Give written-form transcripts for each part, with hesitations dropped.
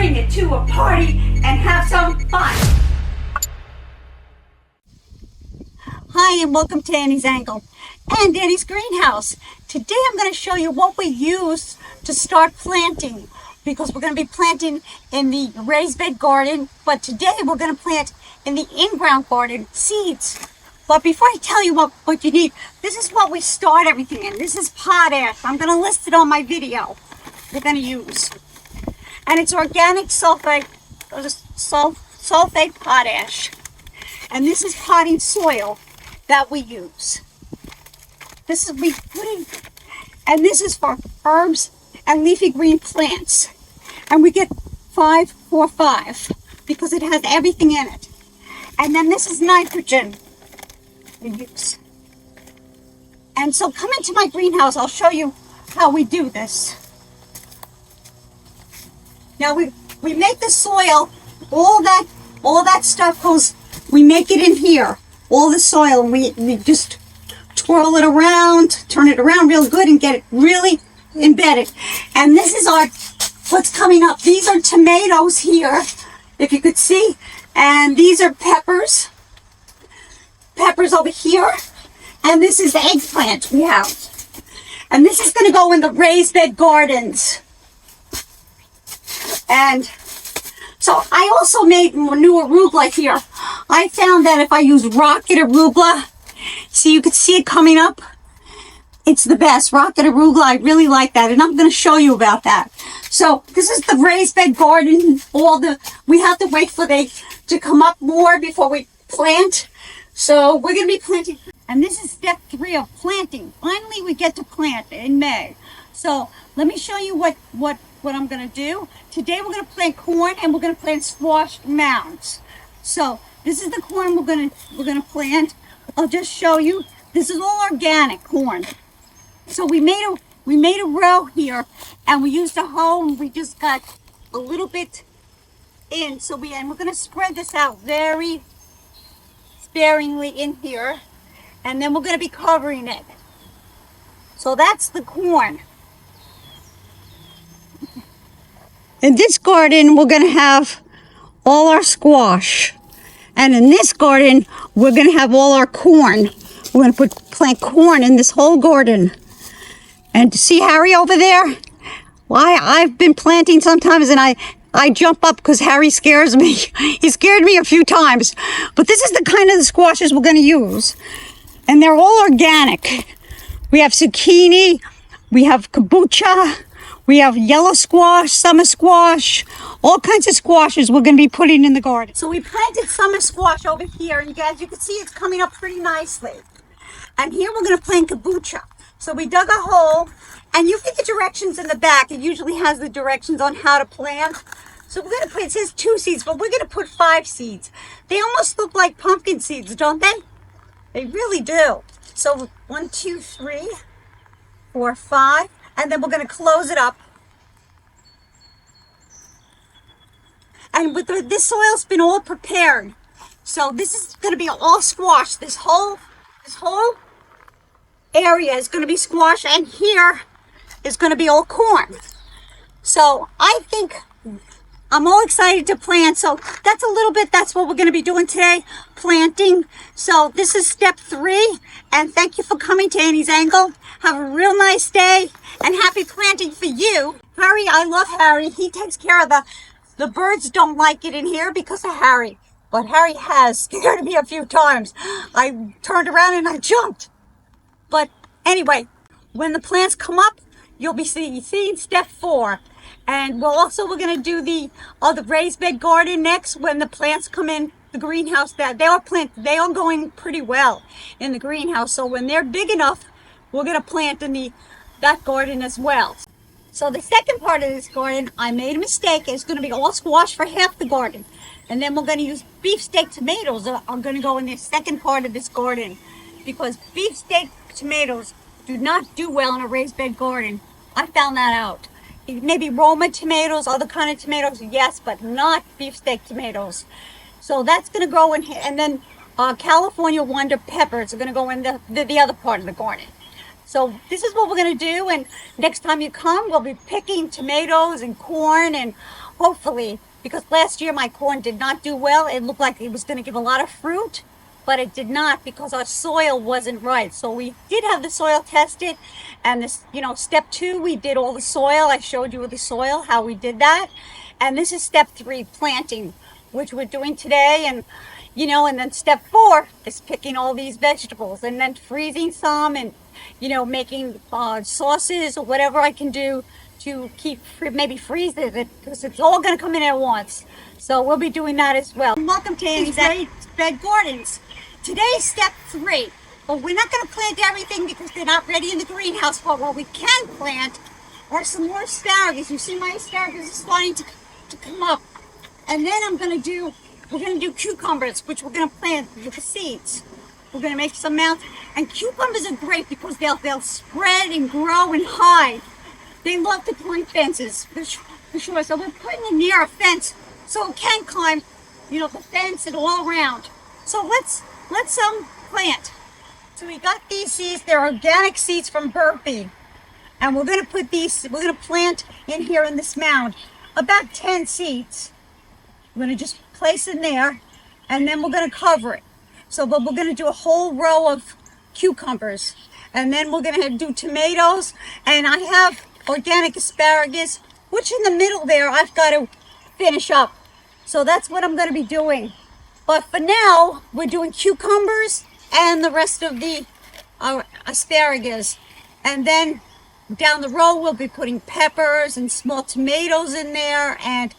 bring it to a party and have some fun. Hi, and welcome to Annie's Angle and Annie's Greenhouse. Today I'm going to show you what we use to start planting, because we're going to be planting in the raised bed garden, but today we're going to plant in the in-ground garden seeds. But before I tell you what you need, this is what we start everything in. This is potash. I'm going to list it on my video we're going to use. And it's organic sulfate potash. And this is potting soil that we use. This is and this is for herbs and leafy green plants. And we get 5-4-5 because it has everything in it. And then this is nitrogen we use. And so come into my greenhouse, I'll show you how we do this. Now we make the soil, all that stuff goes, we make it in here, all the soil, and we just twirl it around, turn it around real good and get it really embedded. And this is what's coming up. These are tomatoes here, if you could see, and these are peppers over here, and this is the eggplant we have. And this is going to go in the raised bed gardens. And so I also made new arugula here. I found that if I use rocket arugula, see, you can see it coming up. It's the best, rocket arugula. I really like that, and I'm going to show you about that. So this is the raised bed garden. We have to wait for they to come up more before we plant. So we're going to be planting, and this is step 3 of planting. Finally, we get to plant in May. So let me show you what I'm going to do. Today we're going to plant corn, and we're going to plant squash mounds. So this is the corn we're going to plant. I'll just show you. This is all organic corn. So we made a row here, and we used a hoe, and we just got a little bit in. And we're going to spread this out very sparingly in here, and then we're going to be covering it. So that's the corn. In this garden, we're going to have all our squash. And in this garden, we're going to have all our corn. We're going to plant corn in this whole garden. And see Harry over there? Well, I've been planting sometimes, and I jump up because Harry scares me. He scared me a few times. But this is the kind of the squashes we're going to use. And they're all organic. We have zucchini, we have kabocha, we have yellow squash, summer squash, all kinds of squashes we're going to be putting in the garden. So we planted summer squash over here, and guys, you can see it's coming up pretty nicely. And here we're going to plant kabocha. So we dug a hole, and you get the directions in the back. It usually has the directions on how to plant. So we're going to put, it says 2 seeds, but we're going to put 5 seeds. They almost look like pumpkin seeds, don't they? They really do. So 1, 2, 3, 4, 5. And then we're going to close it up. And with this soil's been all prepared. So this is going to be all squash. This whole area is going to be squash, and here is going to be all corn. So I think I'm all excited to plant. So that's what we're going to be doing today, planting. So this is step 3, and thank you for coming to Annie's Angle. Have a real nice day, and happy planting for you. Harry, I love Harry. He takes care of the birds. Don't like it in here because of Harry, but Harry has scared me a few times. I turned around and I jumped. But anyway, when the plants come up, you'll be seeing step 4. And we're going to do the raised bed garden next when the plants come in the greenhouse. They are going pretty well in the greenhouse. So when they're big enough, we're going to plant in that garden as well. So the second part of this garden, I made a mistake. It's going to be all squash for half the garden. And then we're going to use beefsteak tomatoes are going to go in the second part of this garden, because beefsteak tomatoes do not do well in a raised bed garden. I found that out. Maybe Roma tomatoes, other kind of tomatoes, yes, but not beefsteak tomatoes. So that's going to go in here. And then California Wonder peppers are going to go in the other part of the garden. So this is what we're going to do, and next time you come, we'll be picking tomatoes and corn and hopefully, because last year my corn did not do well. It looked like it was going to give a lot of fruit, but it did not because our soil wasn't right. So we did have the soil tested, and this, step 2, we did all the soil. I showed you the soil, how we did that. And this is step 3, planting, which we're doing today. And then step 4 is picking all these vegetables and then freezing some and, making sauces or whatever I can do to keep, maybe freeze it because it's all going to come in at once. So we'll be doing that as well. Welcome to Annie's Great Bed Gardens. Today's step 3, but we're not going to plant everything because they're not ready in the greenhouse. But what we can plant are some more asparagus. You see my asparagus is starting to come up. And then we're going to do cucumbers, which we're going to plant with the seeds. We're going to make some mounds. And cucumbers are great because they'll spread and grow and hide. They love to climb fences, for sure. So we're putting it near a fence so it can climb, the fence and all around. So let's plant. So we got these seeds. They're organic seeds from Burpee. And we're going to plant in here in this mound about 10 seeds. We're going to just place in there, and then we're going to cover it. So but we're going to do a whole row of cucumbers, and then we're going to do tomatoes, and I have organic asparagus, which in the middle there I've got to finish up. So that's what I'm going to be doing. But for now, we're doing cucumbers and the rest of the asparagus. And then down the road, we'll be putting peppers and small tomatoes in there, and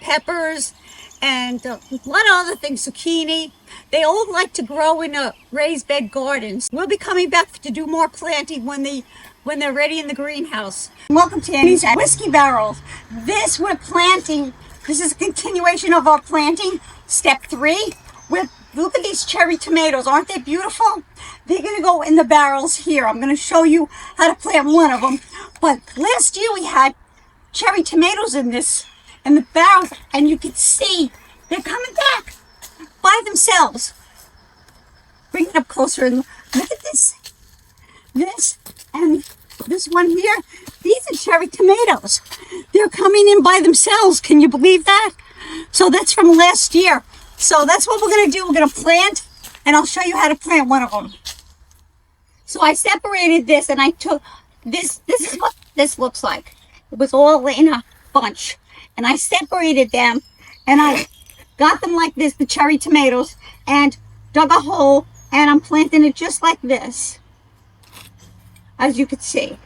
peppers, and a lot of other things, zucchini. They all like to grow in raised bed gardens. We'll be coming back to do more planting when they're ready in the greenhouse. Welcome to Annie's Whiskey Barrels. We're planting. This is a continuation of our planting. Step 3. Look at these cherry tomatoes. Aren't they beautiful? They're going to go in the barrels here. I'm going to show you how to plant one of them. But last year we had cherry tomatoes in the barrels, and you can see they're coming back by themselves. Bring it up closer and look at this. This and this one here. These are cherry tomatoes. They're coming in by themselves. Can you believe that? So that's from last year. So that's what we're going to do. We're going to plant, and I'll show you how to plant one of them. So I separated this, and I took this. This is what this looks like. It was all in a bunch. And I separated them, and I got them like this, the cherry tomatoes, and dug a hole, and I'm planting it just like this, as you can see.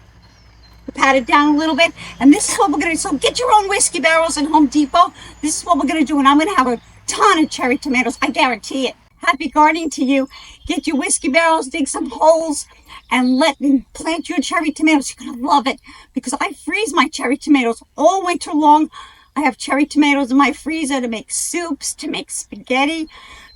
Pat it down a little bit, and this is what we're going to do. So get your own whiskey barrels in Home Depot. This is what we're going to do, and I'm going to have a ton of cherry tomatoes. I guarantee it. Happy gardening to you. Get your whiskey barrels, dig some holes, and plant your cherry tomatoes. You're going to love it because I freeze my cherry tomatoes all winter long. I have cherry tomatoes in my freezer to make soups, to make spaghetti,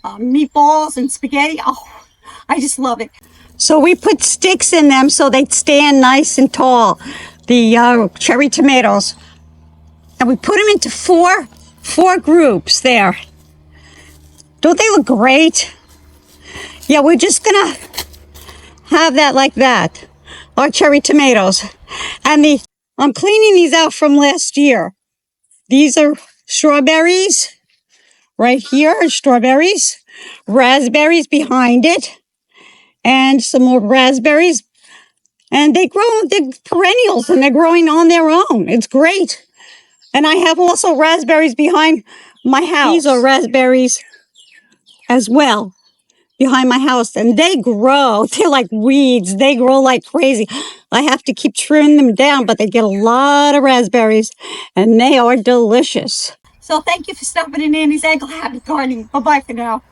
meatballs and spaghetti. Oh, I just love it. So we put sticks in them so they stand nice and tall, the cherry tomatoes. And we put them into four groups there. Don't they look great? Yeah, we're just gonna have that like that. Our cherry tomatoes. And I'm cleaning these out from last year. These are strawberries. Right here are strawberries. Raspberries behind it. And some more raspberries. And they're perennials, and they're growing on their own. It's great. And I have also raspberries behind my house. These are raspberries as well behind my house, and they grow. They're like weeds. They grow like crazy. I have to keep trimming them down, but they get a lot of raspberries, and they are delicious. So thank you for stopping in Annie's Happy Gardening. Bye-bye for now.